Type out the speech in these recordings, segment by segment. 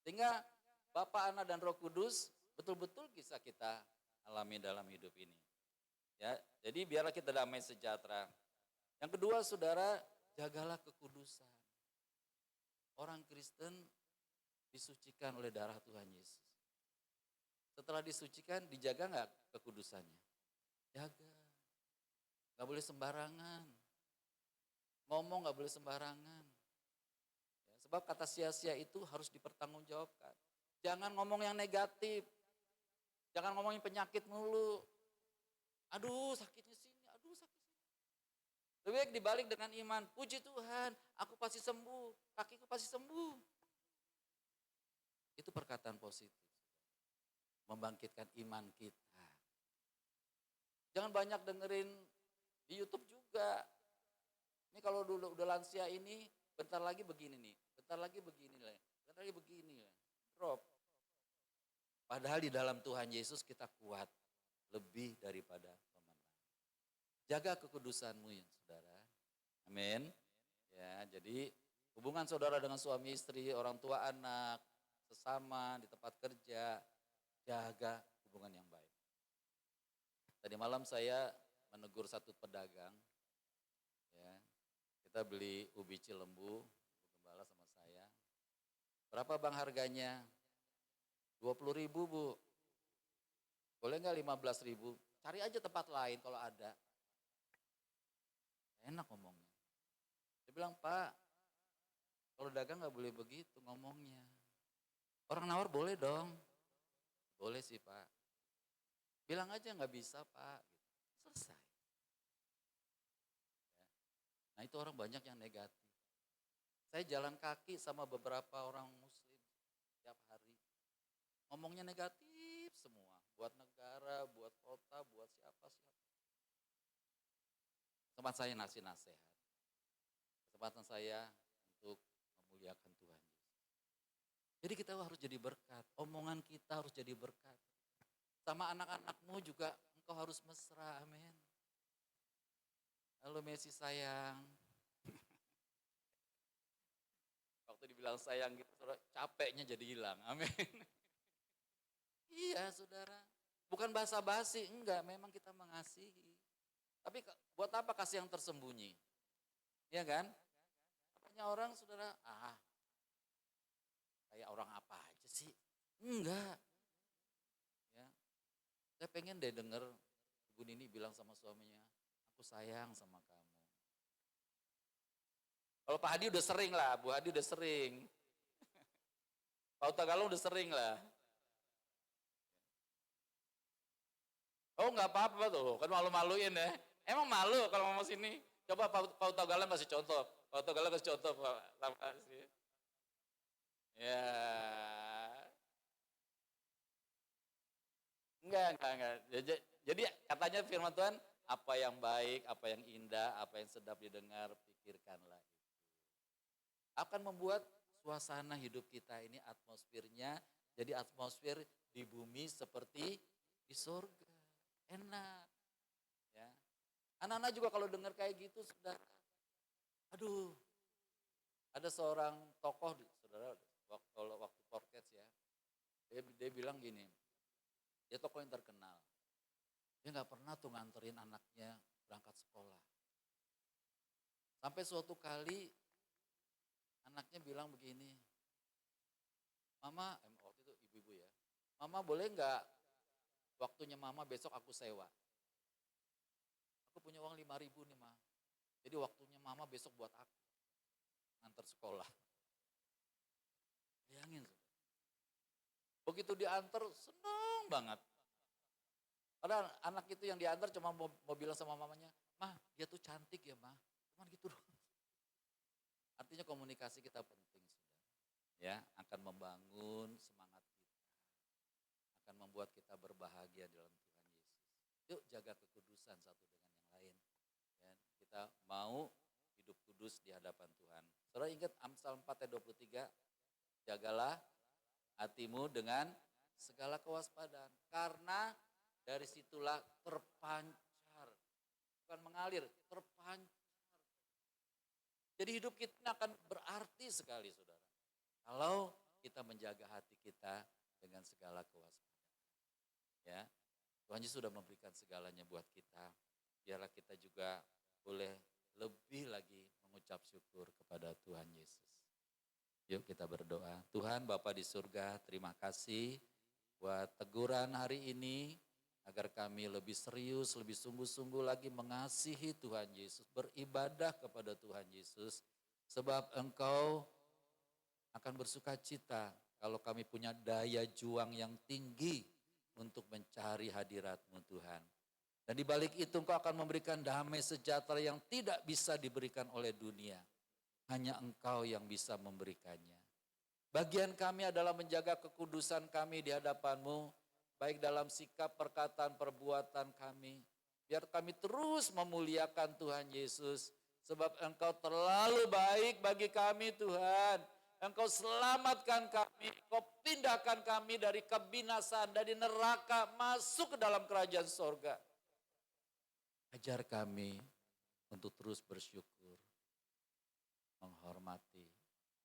Sehingga Bapa, Anak, dan Roh Kudus betul-betul bisa kita alami dalam hidup ini. Ya, jadi biarlah kita damai sejahtera. Yang kedua, saudara, jagalah kekudusan. Orang Kristen disucikan oleh darah Tuhan Yesus. Setelah disucikan, dijaga nggak kekudusannya? Jaga. Nggak boleh sembarangan. Ngomong nggak boleh sembarangan. Ya, sebab kata sia-sia itu harus dipertanggungjawabkan. Jangan ngomong yang negatif. Jangan ngomongin penyakit mulu. Aduh sakitnya sini, aduh sakit sini. Lebih baik dibalik dengan iman. Puji Tuhan, aku pasti sembuh, kakiku pasti sembuh. Itu perkataan positif. Membangkitkan iman kita. Jangan banyak dengerin di YouTube juga. Ini kalau dulu udah lansia ini, bentar lagi begini nih, bentar lagi begini lah, bentar lagi begini lah. Drop. Padahal di dalam Tuhan Yesus kita kuat lebih daripada pemenang. Jaga kekudusanmu ya saudara. Amin. Ya, jadi hubungan saudara dengan suami istri, orang tua anak, sesama di tempat kerja, jaga hubungan yang baik. Tadi malam saya menegur satu pedagang, ya, kita beli ubi Cilembu, Gembala sama saya. Berapa bang harganya? 20.000 bu. Boleh nggak 15.000? Cari aja tempat lain kalau ada. Enak ngomongnya. Dia bilang, Pak, kalau dagang nggak boleh begitu ngomongnya. Orang nawar boleh dong. Boleh sih Pak. Bilang aja nggak bisa Pak. Selesai. Ya. Nah itu orang banyak yang negatif. Saya jalan kaki sama beberapa orang muslim setiap hari. Ngomongnya negatif semua. Buat negara, buat kota, buat siapa-siapa. Tempat saya ngasih nasihat. Kesempatan saya untuk memuliakan Tuhan Yesus. Jadi kita harus jadi berkat. Omongan kita harus jadi berkat. Sama anak-anakmu juga engkau harus mesra, amin. Halo Messi sayang. Waktu dibilang sayang gitu, capeknya jadi hilang, amin. Iya saudara, bukan basa-basi, enggak, memang kita mengasihi. Tapi buat apa kasih yang tersembunyi? Iya kan? Apanya orang saudara, kayak orang apa aja sih? Enggak. Ya. Saya pengen deh denger Ibu Nini bilang sama suaminya, aku sayang sama kamu. Kalau Pak Hadi udah sering lah, Bu Hadi udah sering. Pak Utagalo udah sering lah. Oh nggak apa-apa tuh, kan malu-maluin ya. Emang malu kalau ngomong sini. Coba Pak Utagalo kasih contoh. Pak Utagalo kasih contoh Pak. Ya. Enggak. Jadi katanya firman Tuhan, apa yang baik, apa yang indah, apa yang sedap didengar, pikirkanlah itu. Akan membuat suasana hidup kita ini atmosfernya jadi atmosfer di bumi seperti di surga. Enak. Ya. Anak-anak juga kalau dengar kayak gitu, saudara. Aduh, ada seorang tokoh, saudara, waktu podcast ya. Dia bilang gini, dia tokoh yang terkenal. Dia nggak pernah tuh nganterin anaknya berangkat sekolah. Sampai suatu kali anaknya bilang begini, Mama, waktu itu ibu-ibu ya, Mama boleh nggak waktunya Mama besok aku sewa? Aku punya uang 5.000 nih Ma. Jadi waktunya Mama besok buat aku nganter sekolah. Bayangin. Begitu diantar senang banget. Padahal anak itu yang diantar cuma mau bilang sama mamanya, Mah dia tuh cantik ya Mah. Cuman gitu doang. Artinya komunikasi kita penting sudah. Ya, akan membangun semangat kita. Akan membuat kita berbahagia dalam Tuhan Yesus. Yuk jaga kekudusan satu dengan yang lain. Ya, kita mau hidup kudus di hadapan Tuhan. Saudara ingat Amsal 4 ayat 23, jagalah hatimu dengan segala kewaspadaan. Karena dari situlah terpancar, bukan mengalir, terpancar. Jadi hidup kita akan berarti sekali saudara. Kalau kita menjaga hati kita dengan segala kewaspadaan. Ya, Tuhan Yesus sudah memberikan segalanya buat kita. Biarlah kita juga boleh lebih lagi mengucap syukur kepada Tuhan Yesus. Yuk kita berdoa. Tuhan Bapa di surga, terima kasih buat teguran hari ini, agar kami lebih serius, lebih sungguh-sungguh lagi mengasihi Tuhan Yesus, beribadah kepada Tuhan Yesus. Sebab Engkau akan bersuka cita kalau kami punya daya juang yang tinggi untuk mencari hadirat-Mu Tuhan. Dan di balik itu Engkau akan memberikan damai sejahtera yang tidak bisa diberikan oleh dunia. Hanya Engkau yang bisa memberikannya. Bagian kami adalah menjaga kekudusan kami di hadapan-Mu, baik dalam sikap, perkataan, perbuatan kami. Biar kami terus memuliakan Tuhan Yesus, sebab Engkau terlalu baik bagi kami Tuhan. Engkau selamatkan kami, Engkau pindahkan kami dari kebinasaan, dari neraka, masuk ke dalam kerajaan sorga. Ajar kami untuk terus bersyukur, menghormati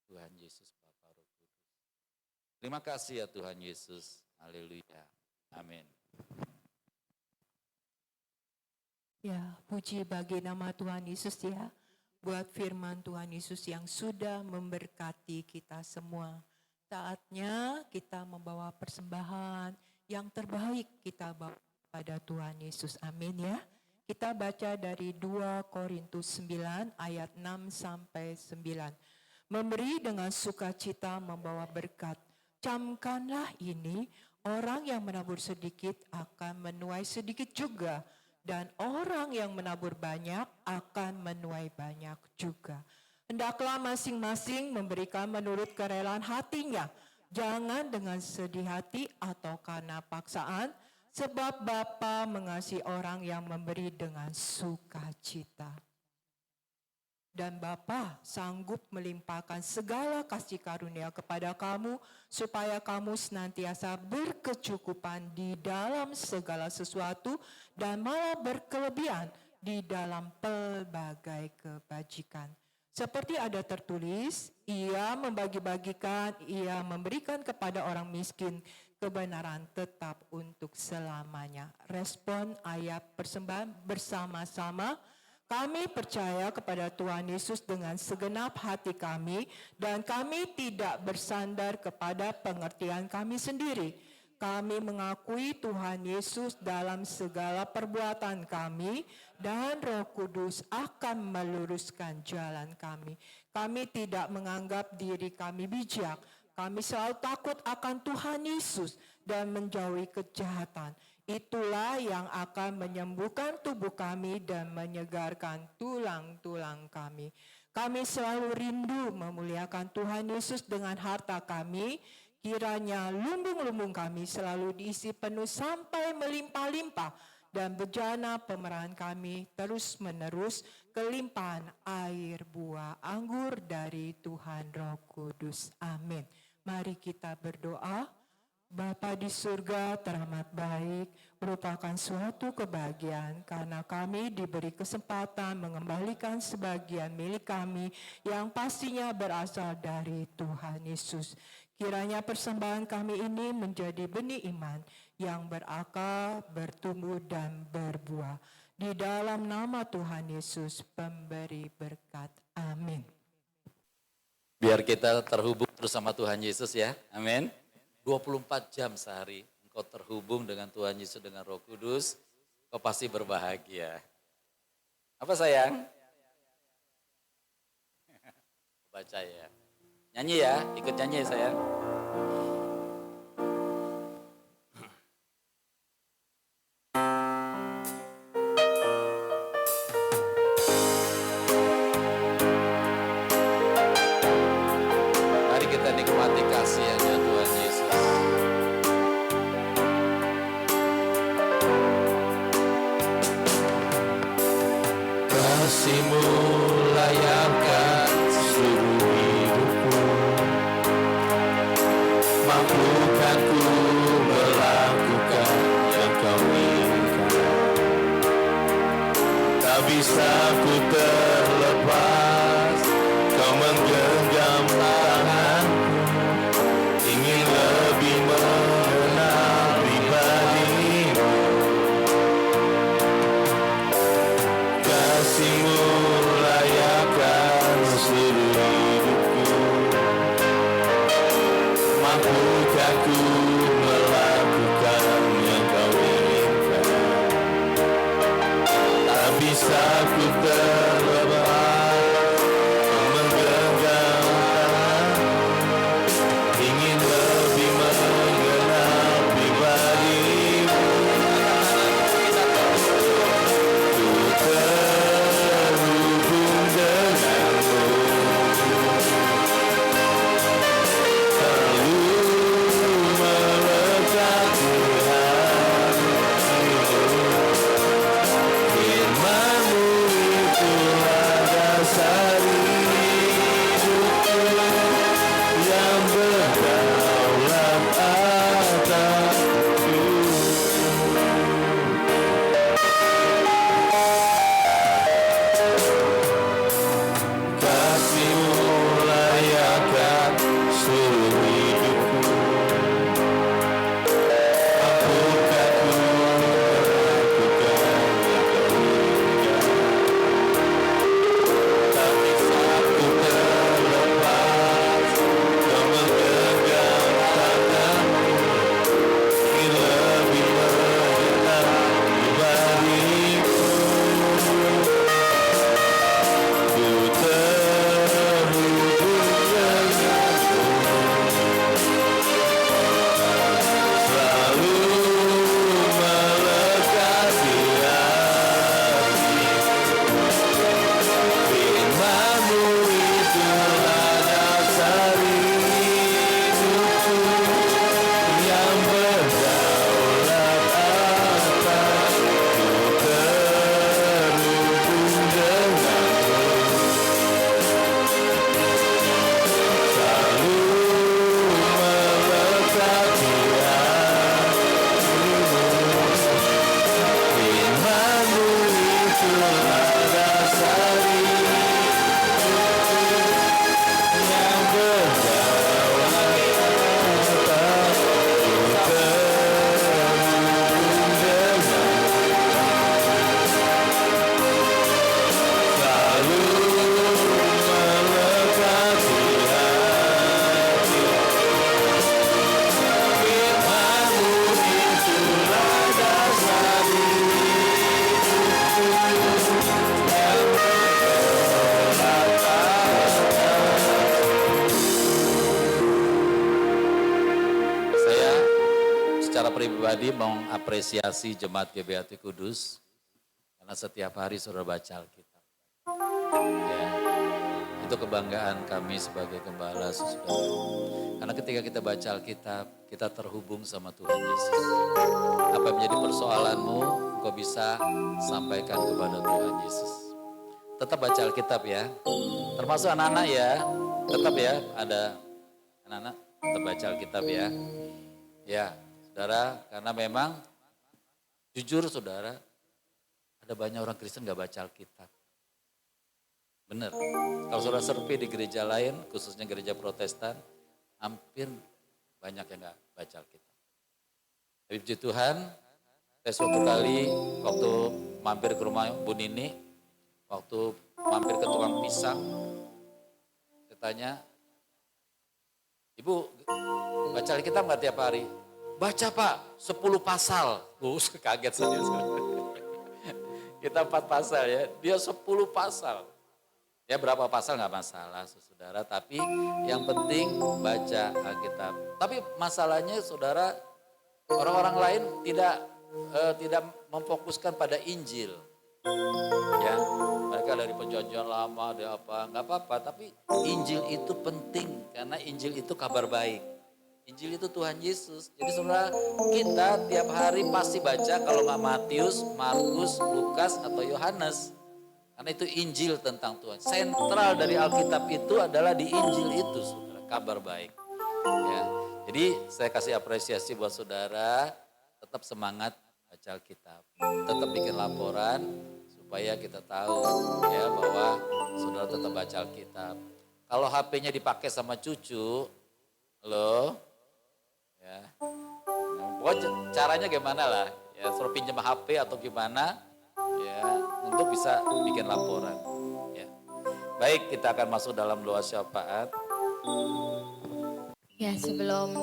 Tuhan Yesus Bapa Roh Kudus. Terima kasih ya Tuhan Yesus. Haleluya. Amin. Ya, puji bagi nama Tuhan Yesus ya. Buat firman Tuhan Yesus yang sudah memberkati kita semua. Saatnya kita membawa persembahan yang terbaik kita bawa pada Tuhan Yesus. Amin ya. Kita baca dari 2 Korintus 9 ayat 6 sampai 9. Memberi dengan sukacita membawa berkat. Camkanlah ini, orang yang menabur sedikit akan menuai sedikit juga. Dan orang yang menabur banyak akan menuai banyak juga. Hendaklah masing-masing memberikan menurut kerelaan hatinya. Jangan dengan sedih hati atau karena paksaan, sebab Bapa mengasihi orang yang memberi dengan sukacita. Dan Bapa sanggup melimpahkan segala kasih karunia kepada kamu, supaya kamu senantiasa berkecukupan di dalam segala sesuatu, dan malah berkelebihan di dalam pelbagai kebajikan. Seperti ada tertulis, ia membagi-bagikan, ia memberikan kepada orang miskin, kebenaran tetap untuk selamanya. Respon ayat persembahan bersama-sama. Kami percaya kepada Tuhan Yesus dengan segenap hati kami, dan kami tidak bersandar kepada pengertian kami sendiri. Kami mengakui Tuhan Yesus dalam segala perbuatan kami, dan Roh Kudus akan meluruskan jalan kami. Kami tidak menganggap diri kami bijak. Kami selalu takut akan Tuhan Yesus dan menjauhi kejahatan. Itulah yang akan menyembuhkan tubuh kami dan menyegarkan tulang-tulang kami. Kami selalu rindu memuliakan Tuhan Yesus dengan harta kami. Kiranya lumbung-lumbung kami selalu diisi penuh sampai melimpah-limpah, dan bejana pemerahan kami terus-menerus kelimpahan air buah anggur dari Tuhan Roh Kudus. Amin. Mari kita berdoa. Bapa di surga, teramat baik, merupakan suatu kebahagiaan karena kami diberi kesempatan mengembalikan sebagian milik kami yang pastinya berasal dari Tuhan Yesus. Kiranya persembahan kami ini menjadi benih iman yang berakar, bertumbuh dan berbuah. Di dalam nama Tuhan Yesus, pemberi berkat. Amin. Biar kita terhubung terus sama Tuhan Yesus ya. Amin. 24 jam sehari engkau terhubung dengan Tuhan Yesus, dengan Roh Kudus, kau pasti berbahagia. Apa sayang? Baca ya. Nyanyi ya, ikut nyanyi ya sayang. Mari kita nikmati kasih-Nya Tuhan Yesus. Kasih-Mu layakkan seluruh hidupku, mampukan ku melakukan yang Kau inginkan. Tak bisa ku terlepas, Kau menggenggam tanganku, pribadi mengapresiasi Jemaat GBHT Kudus karena setiap hari saudara baca Alkitab. Ya, itu kebanggaan kami sebagai gembala, saudara. Karena ketika kita baca Alkitab, kita terhubung sama Tuhan Yesus. Apa yang menjadi persoalanmu, engkau bisa sampaikan kepada Tuhan Yesus. Tetap baca Alkitab ya, termasuk anak-anak ya, tetap ya, ada anak-anak tetap baca Alkitab ya. Ya, saudara, karena memang jujur saudara, ada banyak orang Kristen gak baca Alkitab. Benar, kalau saudara serpi di gereja lain, khususnya gereja Protestan, hampir banyak yang gak baca Alkitab. Tapi puji Tuhan, saya suatu kali waktu mampir ke rumah Bu Nini, waktu mampir ke tukang pisang, saya tanya, Ibu baca Alkitab gak tiap hari? Baca Pak, 10 pasal. Kaget saja. Kita 4 pasal ya, dia 10 pasal. Ya berapa pasal gak masalah saudara, tapi yang penting baca Alkitab. Tapi masalahnya saudara, orang-orang lain tidak memfokuskan pada Injil. Ya, mereka dari perjanjian lama, ada apa, nggak apa-apa. Tapi Injil itu penting karena Injil itu kabar baik. Injil itu Tuhan Yesus. Jadi saudara, kita tiap hari pasti baca kalau nggak Matius, Markus, Lukas atau Yohanes. Karena itu Injil tentang Tuhan. Sentral dari Alkitab itu adalah di Injil itu, saudara, kabar baik. Ya, jadi saya kasih apresiasi buat saudara, tetap semangat baca Alkitab, tetap bikin laporan supaya kita tahu ya bahwa saudara tetap baca Alkitab. Kalau HP-nya dipakai sama cucu, loh, ya, pokoknya caranya gimana lah, ya suruh pinjam HP atau gimana, ya untuk bisa bikin laporan. Ya. Baik, kita akan masuk dalam doa syafaat. Ya, sebelum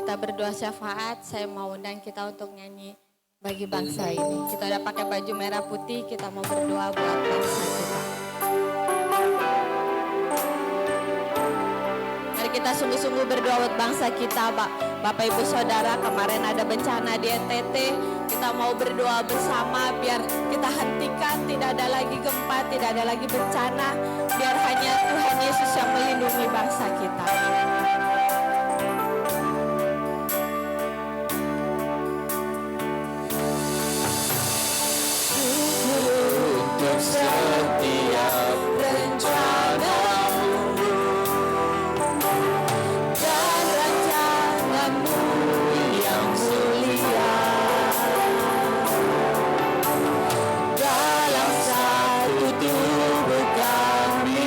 kita berdoa syafaat, saya mau undang kita untuk nyanyi bagi bangsa ini. Kita udah pakai baju merah putih, kita mau berdoa buat bangsa kita. Mari kita sungguh-sungguh berdoa buat bangsa kita, Bapak Ibu Saudara. Kemarin ada bencana di NTT, kita mau berdoa bersama biar kita hentikan, tidak ada lagi gempa, tidak ada lagi bencana, biar hanya Tuhan Yesus yang melindungi bangsa kita. Setiap rencanamu Dan rencanamu yang mulia dalam satu tubuh kami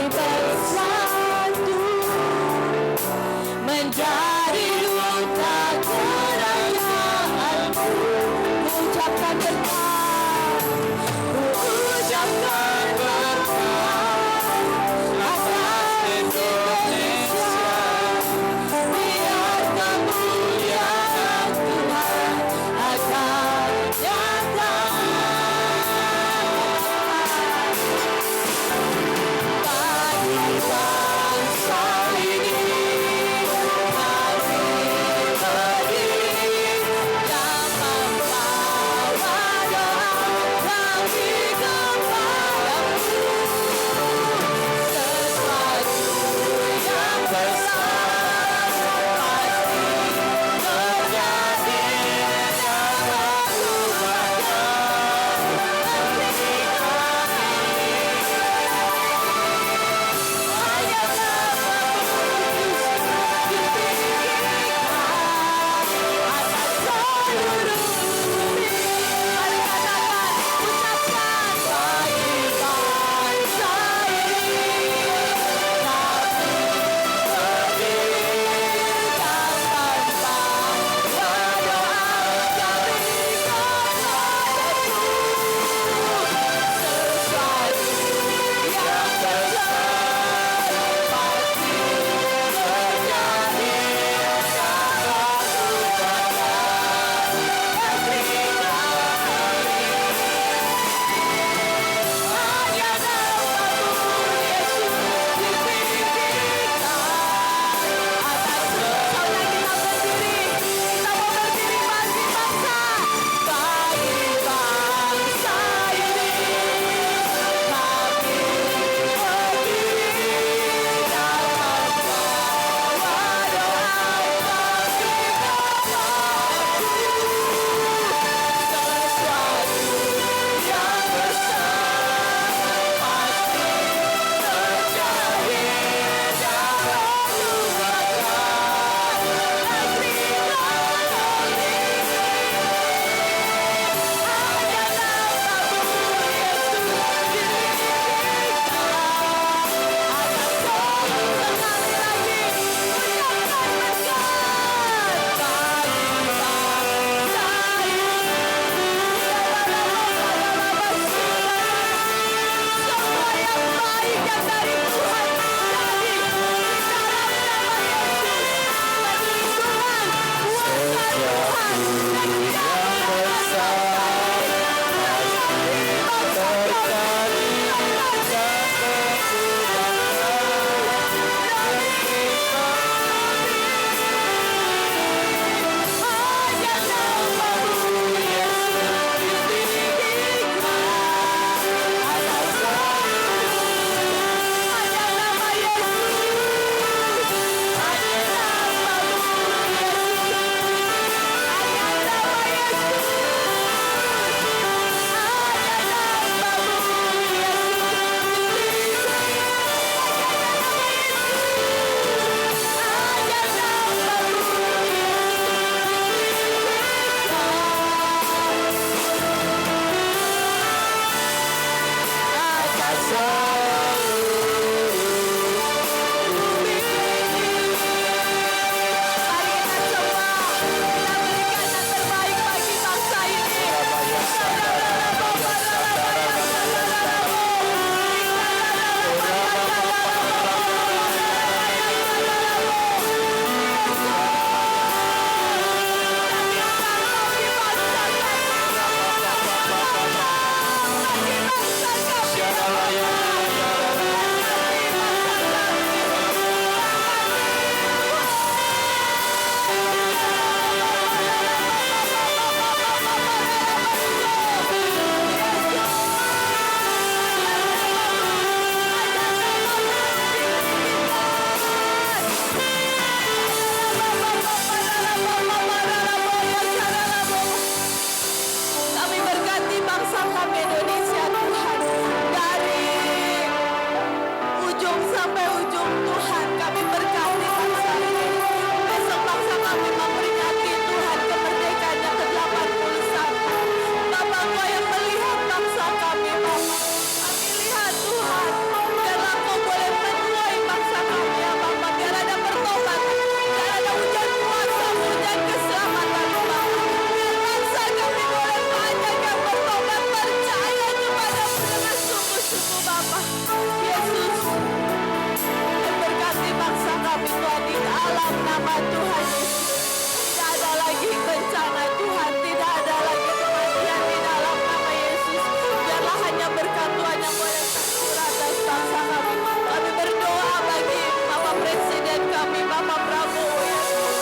kami Bapak Prabowo ya Tuhan.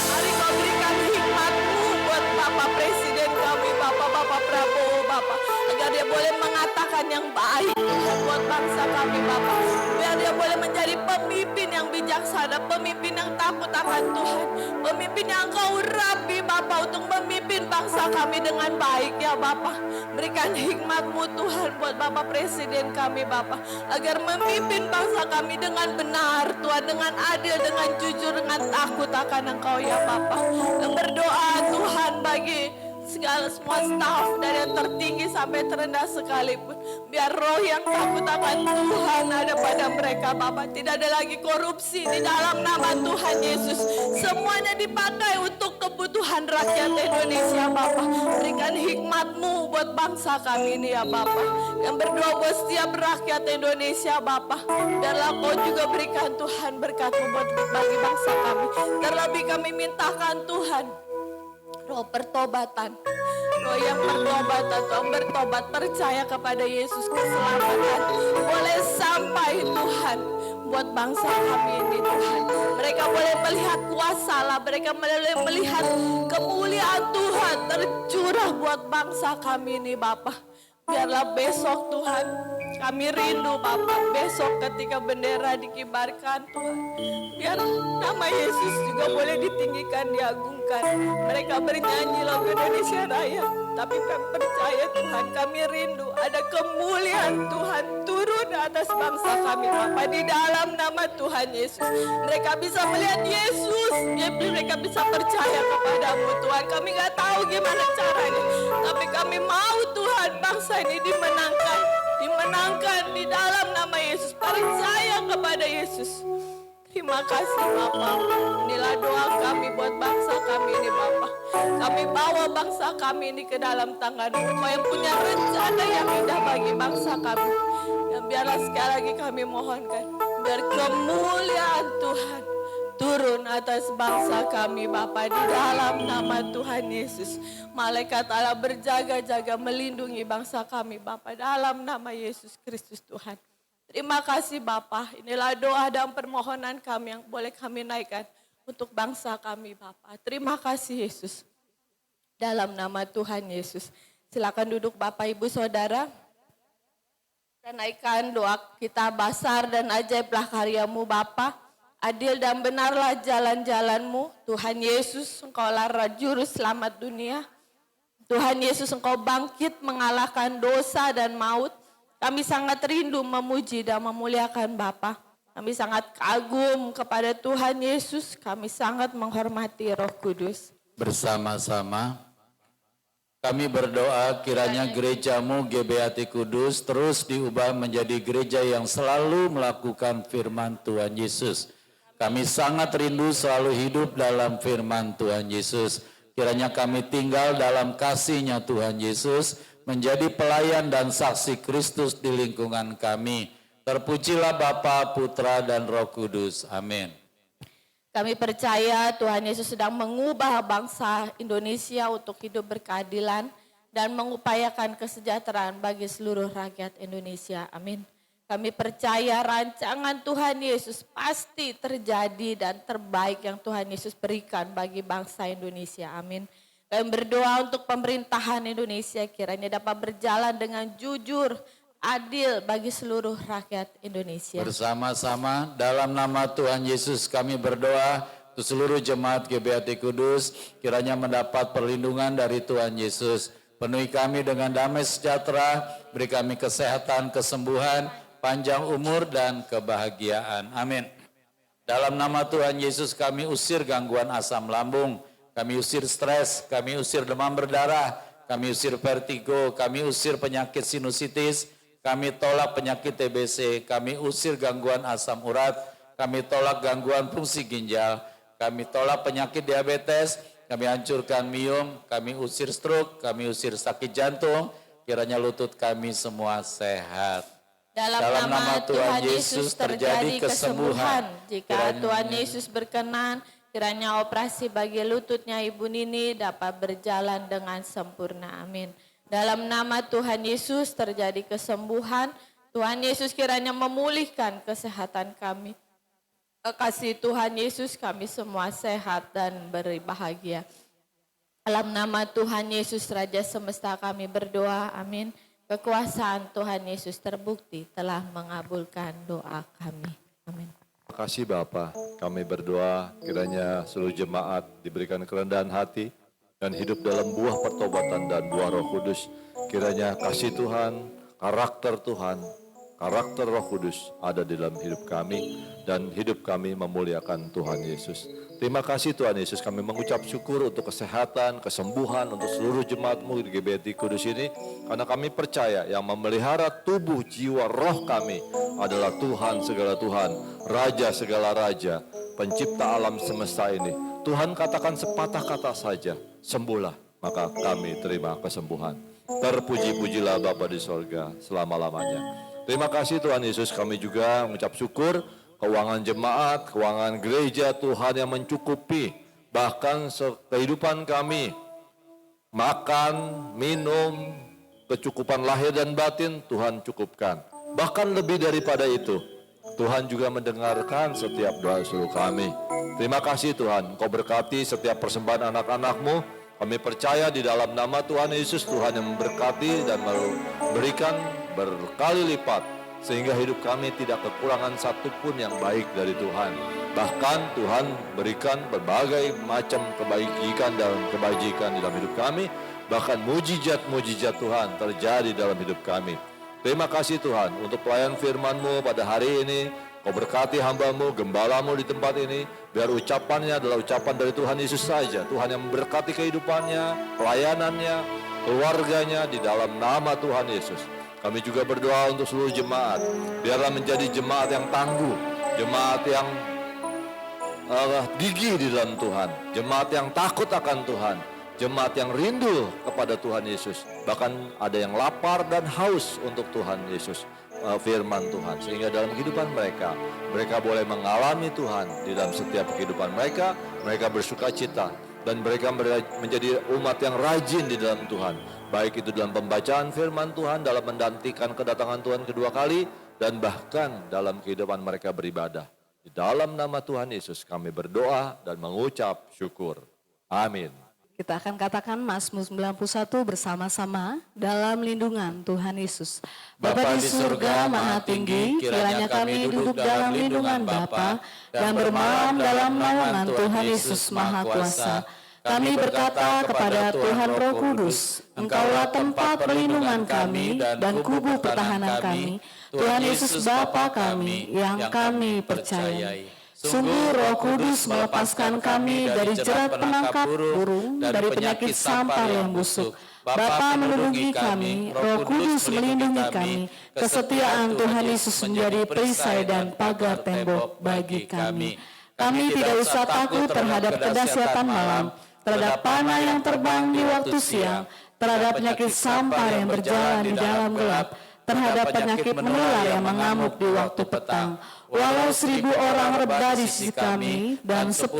Mari kau berikan hikmat-Mu buat Bapak Presiden kami, Bapak Prabowo, Bapak. Agar dia boleh mengatakan yang baik Tuhan buat bangsa kami, Bapak. Biar dia boleh menjadi pemimpin yang bijaksana, pemimpin yang takut akan Tuhan. Pemimpin yang Kau rapi, Bapak, untuk memimpin bangsa kami dengan baik ya, Bapak. Berikan hikmat-Mu Tuhan buat Bapak Presiden kami, Bapak. Agar memimpin bangsa kami dengan benar, Tuhan, dengan adil, dengan jujur, dengan takut akan Engkau ya, Bapak. Dan berdoa Tuhan bagi segala semua staf dari yang tertinggi sampai terendah sekalipun, biar roh yang takut akan Tuhan ada pada mereka, Bapak. Tidak ada lagi korupsi di dalam nama Tuhan Yesus. Semuanya dipakai untuk kebutuhan rakyat Indonesia, Bapak. Berikan hikmat-Mu buat bangsa kami ini ya, Bapak. Yang berdoa buat setiap rakyat Indonesia, Bapak. Biarlah Kau juga berikan Tuhan berkat-Mu buat bagi bangsa kami. Terlebih kami mintakan Tuhan roh pertobatan, roh yang pertobatan, Tuhan bertobat, percaya kepada Yesus, keselamatan boleh sampai Tuhan buat bangsa kami ini Tuhan. Mereka boleh melihat kuasa Allah, mereka boleh melihat kemuliaan Tuhan tercurah buat bangsa kami ini Bapa. Biarlah besok Tuhan kami rindu Bapak, besok ketika bendera dikibarkan Tuhan, biar nama Yesus juga boleh ditinggikan, diagungkan. Mereka bernyanyi lagu Indonesia Raya, tapi kami percaya Tuhan, kami rindu ada kemuliaan Tuhan turun atas bangsa kami Bapak, di dalam nama Tuhan Yesus. Mereka bisa melihat Yesus, mereka bisa percaya kepadamu Tuhan. Kami gak tahu gimana caranya, tapi kami mau Tuhan bangsa ini dimenangkan di dalam nama Yesus. Percaya kepada Yesus. Terima kasih Bapak. Inilah doa kami buat bangsa kami ini Bapak. Kami bawa bangsa kami ini ke dalam tangan-Mu. Kau yang punya rencana yang indah bagi bangsa kami. Dan biarlah sekali lagi kami mohonkan, biar kemuliaan Tuhan turun atas bangsa kami Bapa, di dalam nama Tuhan Yesus. Malaikat Allah berjaga-jaga melindungi bangsa kami Bapa, dalam nama Yesus Kristus Tuhan. Terima kasih Bapa. Inilah doa dan permohonan kami yang boleh kami naikkan untuk bangsa kami Bapa. Terima kasih Yesus. Dalam nama Tuhan Yesus. Silakan duduk Bapak Ibu Saudara. Kita naikkan doa kita, basar dan ajaiblah karya-Mu Bapa. Adil dan benarlah jalan-jalan-Mu. Tuhan Yesus, Engkaulah Juru Selamat dunia. Tuhan Yesus, Engkau bangkit mengalahkan dosa dan maut. Kami sangat rindu memuji dan memuliakan Bapa. Kami sangat kagum kepada Tuhan Yesus. Kami sangat menghormati Roh Kudus. Bersama-sama kami berdoa kiranya gereja-Mu GBHT Kudus terus diubah menjadi gereja yang selalu melakukan firman Tuhan Yesus. Kami sangat rindu selalu hidup dalam firman Tuhan Yesus. Kiranya kami tinggal dalam kasih-Nya Tuhan Yesus, menjadi pelayan dan saksi Kristus di lingkungan kami. Terpujilah Bapa, Putra, dan Roh Kudus. Amin. Kami percaya Tuhan Yesus sedang mengubah bangsa Indonesia untuk hidup berkeadilan dan mengupayakan kesejahteraan bagi seluruh rakyat Indonesia. Amin. Kami percaya rancangan Tuhan Yesus pasti terjadi dan terbaik yang Tuhan Yesus berikan bagi bangsa Indonesia. Amin. Kami berdoa untuk pemerintahan Indonesia kiranya dapat berjalan dengan jujur, adil bagi seluruh rakyat Indonesia. Bersama-sama dalam nama Tuhan Yesus kami berdoa untuk seluruh jemaat GBHT Kudus kiranya mendapat perlindungan dari Tuhan Yesus. Penuhi kami dengan damai sejahtera, beri kami kesehatan, kesembuhan, panjang umur dan kebahagiaan. Amin. Dalam nama Tuhan Yesus kami usir gangguan asam lambung, kami usir stres, kami usir demam berdarah, kami usir vertigo, kami usir penyakit sinusitis, kami tolak penyakit TBC, kami usir gangguan asam urat, kami tolak gangguan fungsi ginjal, kami tolak penyakit diabetes, kami hancurkan miom, kami usir stroke, kami usir sakit jantung, kiranya lutut kami semua sehat. Dalam nama Tuhan Yesus terjadi kesembuhan. Jika Tuhan Yesus berkenan, kiranya operasi bagi lututnya Ibu Nini dapat berjalan dengan sempurna. Amin. Dalam nama Tuhan Yesus terjadi kesembuhan. Tuhan Yesus kiranya memulihkan kesehatan kami. kasih Tuhan Yesus kami semua sehat dan berbahagia. Dalam nama Tuhan Yesus Raja Semesta kami berdoa, amin. Kekuasaan Tuhan Yesus terbukti telah mengabulkan doa kami. Amin. Terima kasih Bapa, kami berdoa kiranya seluruh jemaat diberikan kerendahan hati dan hidup dalam buah pertobatan dan buah Roh Kudus. Kiranya kasih Tuhan, karakter Tuhan, karakter Roh Kudus ada di dalam hidup kami dan hidup kami memuliakan Tuhan Yesus. Terima kasih Tuhan Yesus, kami mengucap syukur untuk kesehatan, kesembuhan untuk seluruh jemaat-Mu di GBT Kudus ini. Karena kami percaya yang memelihara tubuh, jiwa, roh kami adalah Tuhan segala Tuhan, Raja segala Raja, pencipta alam semesta ini. Tuhan katakan sepatah kata saja, sembuhlah, maka kami terima kesembuhan. Terpuji-pujilah Bapa di sorga selama-lamanya. Terima kasih Tuhan Yesus, kami juga mengucap syukur keuangan jemaat, keuangan gereja Tuhan yang mencukupi. Bahkan kehidupan kami, makan, minum, kecukupan lahir dan batin Tuhan cukupkan. Bahkan lebih daripada itu, Tuhan juga mendengarkan setiap doa seluruh kami. Terima kasih Tuhan, Kau berkati setiap persembahan anak-anak-Mu. Kami percaya di dalam nama Tuhan Yesus, Tuhan yang memberkati dan memberikan berkali lipat, sehingga hidup kami tidak kekurangan satupun yang baik dari Tuhan. Bahkan Tuhan berikan berbagai macam kebaikan dan kebajikan di dalam hidup kami. Bahkan mujizat-mujizat Tuhan terjadi dalam hidup kami. Terima kasih Tuhan untuk pelayan firman-Mu pada hari ini. Kau berkati hamba-Mu, gembala-Mu di tempat ini. Biar ucapannya adalah ucapan dari Tuhan Yesus saja. Tuhan yang memberkati kehidupannya, pelayanannya, keluarganya di dalam nama Tuhan Yesus. Kami juga berdoa untuk seluruh jemaat. Biarlah menjadi jemaat yang tangguh, jemaat yang gigih di dalam Tuhan, jemaat yang takut akan Tuhan, jemaat yang rindu kepada Tuhan Yesus. Bahkan ada yang lapar dan haus untuk Tuhan Yesus, firman Tuhan. Sehingga dalam kehidupan mereka, mereka boleh mengalami Tuhan di dalam setiap kehidupan mereka. Mereka bersuka cita dan mereka menjadi umat yang rajin di dalam Tuhan. Baik itu dalam pembacaan firman Tuhan, dalam menantikan kedatangan Tuhan kedua kali, dan bahkan dalam kehidupan mereka beribadah. Di dalam nama Tuhan Yesus kami berdoa dan mengucap syukur. Amin. Kita akan katakan Mazmur 91 bersama-sama dalam lindungan Tuhan Yesus. Bapa di surga maha tinggi, kiranya kami duduk dalam lindungan Bapa dan bermalam dalam naungan Tuhan Yesus Maha Kuasa. Kami berkata kepada Tuhan Roh Kudus, Engkaulah tempat perlindungan kami dan kubu pertahanan kami, Tuhan Yesus Bapa kami yang kami percayai. Sungguh Roh Kudus melepaskan kami dari jerat penangkap burung, dari penyakit sampar yang busuk. Bapa melindungi kami, Roh Kudus melindungi kami, kesetiaan Tuhan Yesus menjadi perisai dan pagar tembok bagi kami. Kami tidak usah takut terhadap kedahsyatan malam, terhadap panah yang terbang di waktu siang, terhadap penyakit sampar yang berjalan di dalam gelap, terhadap penyakit menular yang mengamuk di waktu petang. Walau 1.000 orang rebah di sisi kami dan 10.000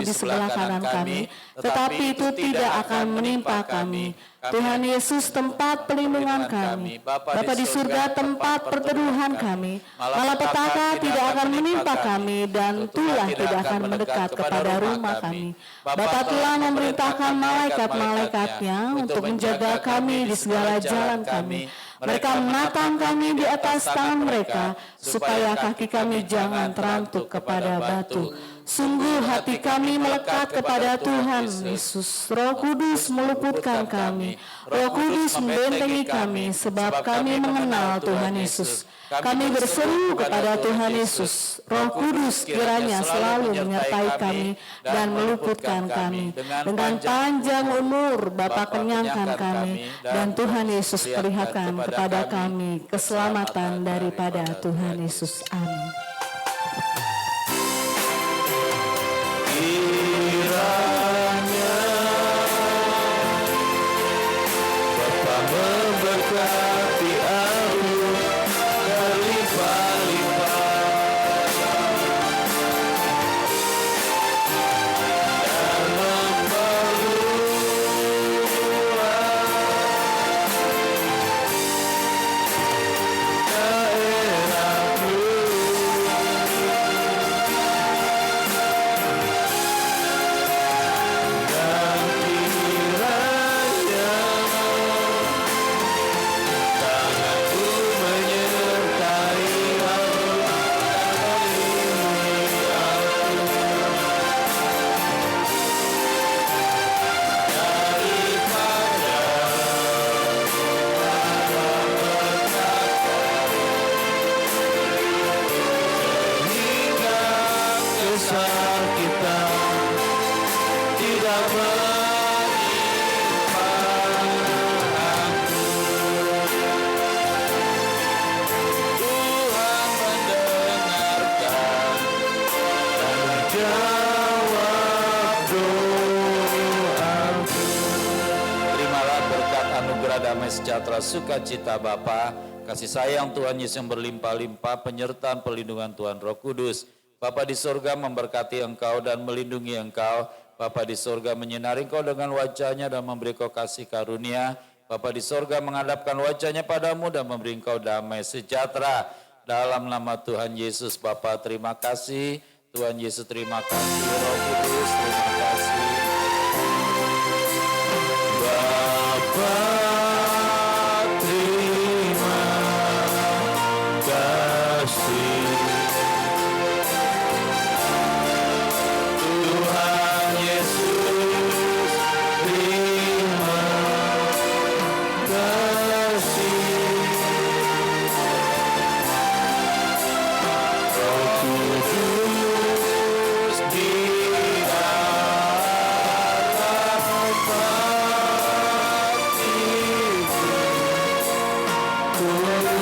di sebelah kanan kami, tetapi itu tidak akan menimpa kami. Tuhan Yesus tempat perlindungan kami, Bapa di surga tempat perteduhan kami. Malapetaka tidak akan menimpa kami dan tulah tidak akan mendekat kepada rumah kami. Bapa telah memerintahkan malaikat-malaikatnya untuk menjaga kami di segala jalan kami. Mereka menatang kami di atas tangan mereka, supaya kaki kami jangan terantuk kepada batu. Sungguh hati kami melekat kepada Tuhan Yesus. Roh Kudus meluputkan kami. Roh Kudus membentengi kami, sebab kami mengenal Tuhan Yesus. Kami berseru kepada Tuhan Yesus. Roh Kudus kiranya selalu menyertai kami dan meluputkan kami. Dengan panjang umur Bapa kenyangkan kami, dan Tuhan Yesus perlihatkan kepada kami keselamatan daripada Tuhan Yesus. Amin. Kiranya Bapa memberkati aku berlimpah-limpah dan memperluas daerahku. damai sejahtera sukacita Bapa, kasih sayang Tuhan Yesus yang berlimpah-limpah, penyertaan perlindungan Tuhan Roh Kudus. Bapa di surga memberkati engkau dan melindungi engkau. Bapa di surga menyinari engkau dengan wajahnya dan memberi engkau kasih karunia. Bapa di surga menghadapkan wajahnya padamu dan memberi engkau damai sejahtera. Dalam nama Tuhan Yesus Bapa terima kasih. Tuhan Yesus terima kasih. Roh Kudus terima kasih. Bapa terima kasih. Tuhan Yesus terima kasih. Roh Kudus di dalam hatiku, puji terima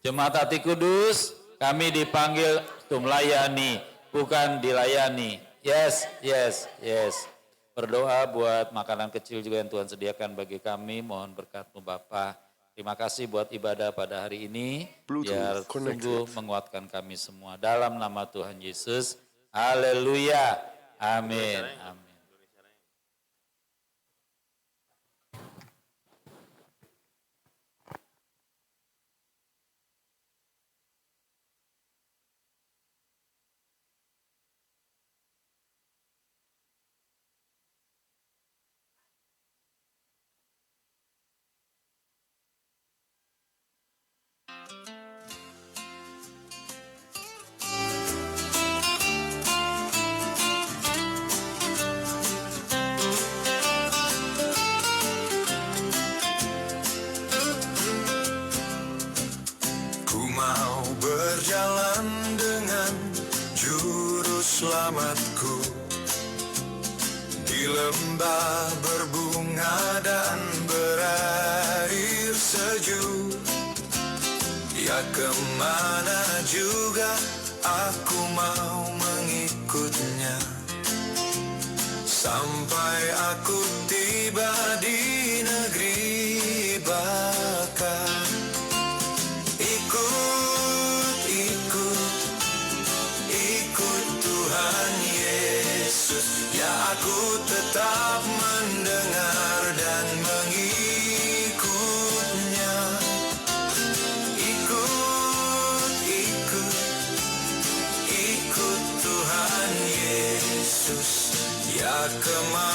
Jemaat Hati Kudus, kami dipanggil untuk melayani, bukan dilayani. Yes, yes, yes. Berdoa buat makanan kecil juga yang Tuhan sediakan bagi kami. Mohon berkat-Mu Bapa. Terima kasih buat ibadah pada hari ini. Biar sungguh menguatkan kami semua. Dalam nama Tuhan Yesus. Haleluya. Amin. Amin. Ku mau berjalan dengan juru selamatku di lembah berbunga dan berair sejuk. Ya kemana juga aku mau mengikutnya, sampai aku tiba di negeri baka. Ikut Tuhan Yesus, ya aku tetap mendengar dan mengikutnya. Ikut Tuhan Yesus, ya kemana